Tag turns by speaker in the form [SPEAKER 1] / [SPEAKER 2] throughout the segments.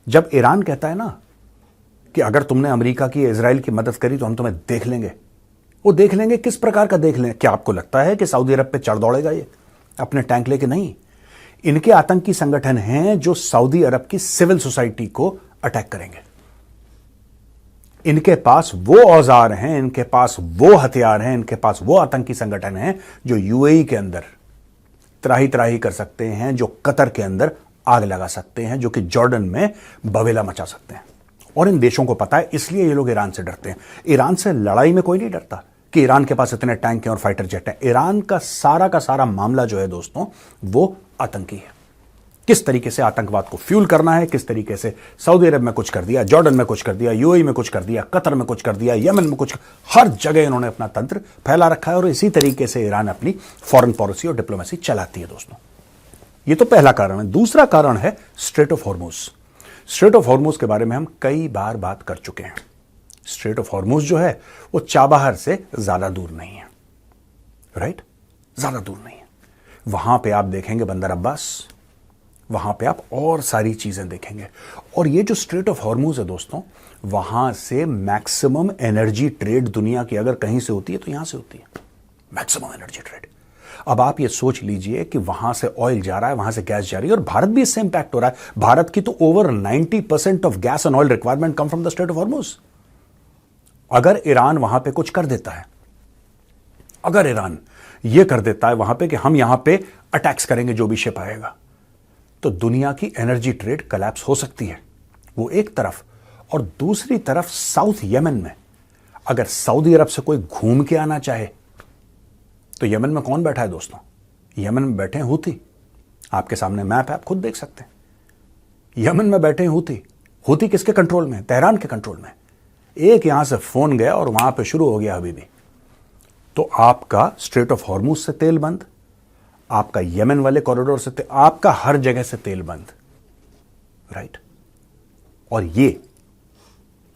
[SPEAKER 1] जब ईरान कहता है ना कि अगर तुमने अमेरिका की इजराइल की मदद करी तो हम तुम्हें देख लेंगे, वो देख लेंगे किस प्रकार का देख लेंगे? क्या आपको लगता है कि सऊदी अरब पे चढ़ दौड़ेगा ये अपने टैंक लेके? नहीं। इनके आतंकी संगठन हैं जो सऊदी अरब की सिविल सोसाइटी को अटैक करेंगे। इनके पास वो औजार हैं, इनके पास वो हथियार हैं, इनके पास वो आतंकी संगठन हैं जो यूएई के अंदर त्राही त्राही कर सकते हैं, जो कतर के अंदर आग लगा सकते हैं, जो कि जॉर्डन में बवेला मचा सकते हैं। और इन देशों को पता है, इसलिए ये लोग ईरान से डरते हैं। ईरान से लड़ाई में कोई नहीं डरता कि ईरान के पास इतने टैंक हैं और फाइटर जेट हैं। ईरान का सारा मामला जो है दोस्तों, वो आतंकी है। किस तरीके से आतंकवाद को फ्यूल करना है, किस तरीके से सऊदी अरब में कुछ कर दिया, जॉर्डन में कुछ कर दिया, यूएई में कुछ कर दिया, कतर में कुछ कर दिया, यमन में कुछ, हर जगह इन्होंने अपना तंत्र फैला रखा है। और इसी तरीके से ईरान अपनी फॉरेन पॉलिसी और डिप्लोमेसी चलाती है दोस्तों। ये तो पहला कारण है। दूसरा कारण है straight of Hormuz. Straight of Hormuz के बारे में हम कई बार बात कर चुके हैं। स्ट्रेट ऑफ हॉर्मुज जो है वो चाबहार से ज्यादा दूर नहीं है, राइट? ज्यादा दूर नहीं है। वहां पे आप देखेंगे बंदर अब्बास, वहां पे आप और सारी चीजें देखेंगे। और ये जो स्ट्रेट ऑफ हॉर्मुज है दोस्तों, वहां से मैक्सिमम एनर्जी ट्रेड दुनिया की अगर कहीं से होती है तो यहां से होती है, मैक्सिमम एनर्जी ट्रेड। अब आप ये सोच लीजिए कि वहां से ऑयल जा रहा है, वहां से गैस जा रही है, और भारत भी इससे इंपैक्ट हो रहा है। भारत की तो over 90% of gas and oil requirement come from the straight of Hormuz. अगर ईरान वहां पे कुछ कर देता है, अगर ईरान ये कर देता है वहां पे कि हम यहां पे अटैक्स करेंगे जो भी शिप आएगा, तो दुनिया की एनर्जी ट्रेड कोलैप्स हो सकती है। वो एक तरफ, और दूसरी तरफ साउथ यमन में अगर सऊदी अरब से कोई घूम के आना चाहे तो यमन में कौन बैठा है दोस्तों? यमन में बैठे हैं हूती। आपके सामने मैप है, आप खुद देख सकते हैं। यमन में बैठे हैं हूती। हूती किसके कंट्रोल में? तेहरान के कंट्रोल में। एक यहां से फोन गया और वहां पे शुरू हो गया अभी भी, तो आपका स्ट्रेट ऑफ हॉर्मुज से तेल बंद, आपका यमन वाले कॉरिडोर से आपका हर जगह से तेल बंद, राइट? और ये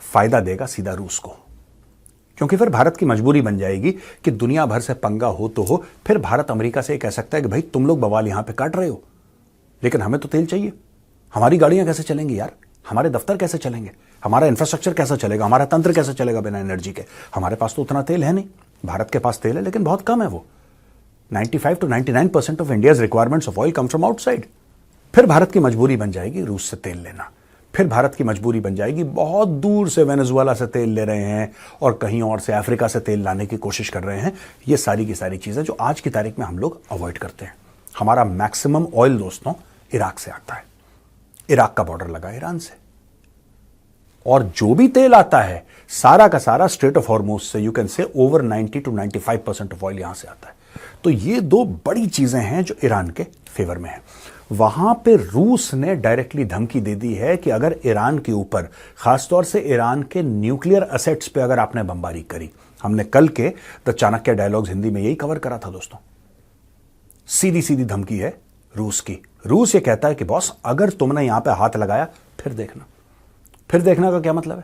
[SPEAKER 1] फायदा देगा सीधा रूस को, क्योंकि फिर भारत की मजबूरी बन जाएगी कि दुनिया भर से पंगा हो तो हो, फिर भारत अमेरिका से कह सकता है कि भाई तुम लोग बवाल यहां पे काट रहे हो, लेकिन हमें तो तेल चाहिए। हमारी गाड़ियां कैसे चलेंगी यार? हमारे दफ्तर कैसे चलेंगे? हमारा इंफ्रास्ट्रक्चर कैसा चलेगा? हमारा तंत्र कैसे चलेगा बिना एनर्जी के? हमारे पास तो उतना तेल है नहीं। भारत के पास तेल है लेकिन बहुत कम है। वो 95 to 99% of India's requirements of oil come from outside. फिर भारत की मजबूरी बन जाएगी रूस से तेल लेना। फिर भारत की मजबूरी बन जाएगी बहुत दूर से वेनेजुएला से तेल ले रहे हैं और कहीं और से अफ्रीका से तेल लाने की कोशिश कर रहे हैं। ये सारी की सारी चीजें जो आज की तारीख में हम लोग अवॉइड करते हैं। हमारा मैक्सिमम ऑयल दोस्तों इराक से आता है। इराक का बॉर्डर लगा ईरान से, और जो भी तेल आता है सारा का सारा स्ट्रेट ऑफ हॉर्मुज से, you can say over 90 to 95% of oil यहां से आता है। तो ये दो बड़ी चीजें हैं जो ईरान के फेवर में है। वहां पे रूस ने डायरेक्टली धमकी दे दी है कि अगर ईरान के ऊपर, खासतौर से ईरान के न्यूक्लियर असेट्स पे अगर आपने बमबारी करी, हमने कल के द चाणक्य डायलॉग्स हिंदी में यही कवर करा था दोस्तों। सीधी सीधी धमकी है रूस की। रूस ये कहता है कि बॉस अगर तुमने यहां पे हाथ लगाया फिर देखना। फिर देखना का क्या मतलब है?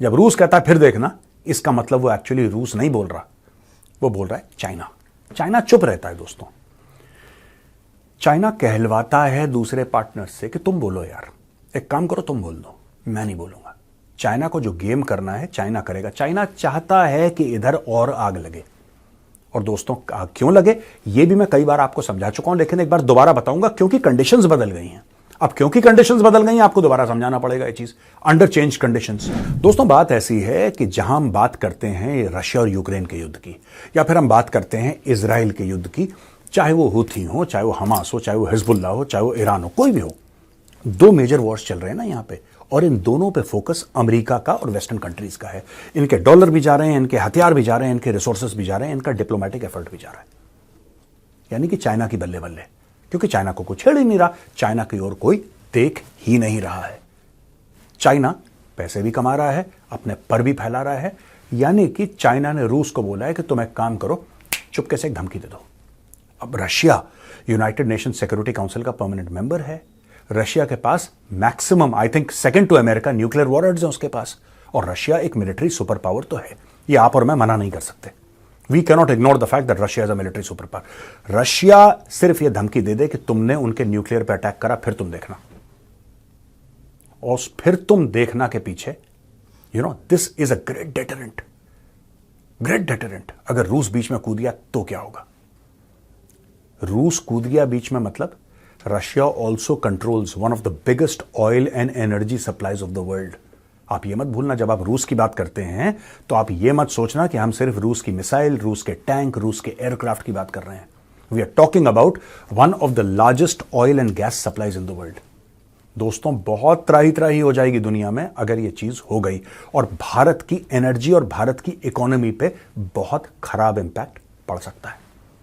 [SPEAKER 1] जब रूस कहता है फिर देखना, इसका मतलब वो एक्चुअली रूस नहीं बोल रहा, वो बोल रहा है चाइना। चाइना चुप रहता है दोस्तों। चाइना कहलवाता है दूसरे पार्टनर से कि तुम बोलो यार, एक काम करो तुम बोल दो, मैं नहीं बोलूंगा। चाइना को जो गेम करना है चाइना करेगा। चाइना चाहता है कि इधर और आग लगे। और दोस्तों आग क्यों लगे ये भी मैं कई बार आपको समझा चुका हूं, लेकिन एक बार दोबारा बताऊंगा, क्योंकि कंडीशंस बदल गई हैं। अब क्योंकि कंडीशंस बदल गई हैं आपको दोबारा समझाना पड़ेगा ये चीज। Under change conditions. दोस्तों बात ऐसी है कि जहां हम बात करते हैं रशिया और यूक्रेन के युद्ध की, या फिर हम बात करते हैं इजराइल के युद्ध की, चाहे वो हूथी हो, चाहे वो हमास हो, चाहे वो हिजबुल्लाह हो, चाहे वो ईरान हो, कोई भी हो, दो मेजर वॉर्स चल रहे हैं ना यहां पे, और इन दोनों पे फोकस अमेरिका का और वेस्टर्न कंट्रीज का है। इनके डॉलर भी जा रहे हैं, इनके हथियार भी जा रहे हैं, इनके रिसोर्सेस भी जा रहे हैं, इनका डिप्लोमेटिक एफर्ट भी जा रहा है। यानी कि चाइना की बल्ले बल्ले, क्योंकि चाइना को कुछ छेड़ ही नहीं रहा, चाइना की ओर कोई देख ही नहीं रहा है। चाइना पैसे भी कमा रहा है, अपने पर भी फैला रहा है। यानी कि चाइना ने रूस को बोला है कि तुम एक काम करो, चुपके से एक धमकी दे दो। अब Russia united nation security council का परमानेंट मेंबर है। रशिया के पास maximum, I think second to America, nuclear warheads हैं उसके पास, और रशिया एक मिलिट्री सुपर पावर तो है। ये आप और मैं मना नहीं कर सकते। We cannot ignore the fact that Russia is a military super power. Russia सिर्फ यह धमकी दे दे कि तुमने उनके न्यूक्लियर पर अटैक करा फिर तुम देखना, और फिर तुम देखना के पीछे this is a great deterrent. Great deterrent. अगर रूस बीच में कूद गया तो क्या होगा? रूस कूद गया बीच में, मतलब Russia also controls one of the biggest oil and energy supplies of the world. आप ये मत भूलना, जब आप रूस की बात करते हैं तो आप ये मत सोचना कि हम सिर्फ रूस की मिसाइल, रूस के टैंक, रूस के एयरक्राफ्ट की बात कर रहे हैं। We are talking about one of the largest oil and gas supplies in the world. दोस्तों, बहुत त्राही त्राही हो जाएगी दुनिया में अगर ये चीज हो गई, और भारत की एनर्जी और भारत की इकोनॉमी पे बहुत खराब इंपैक्ट पड़ सकता है।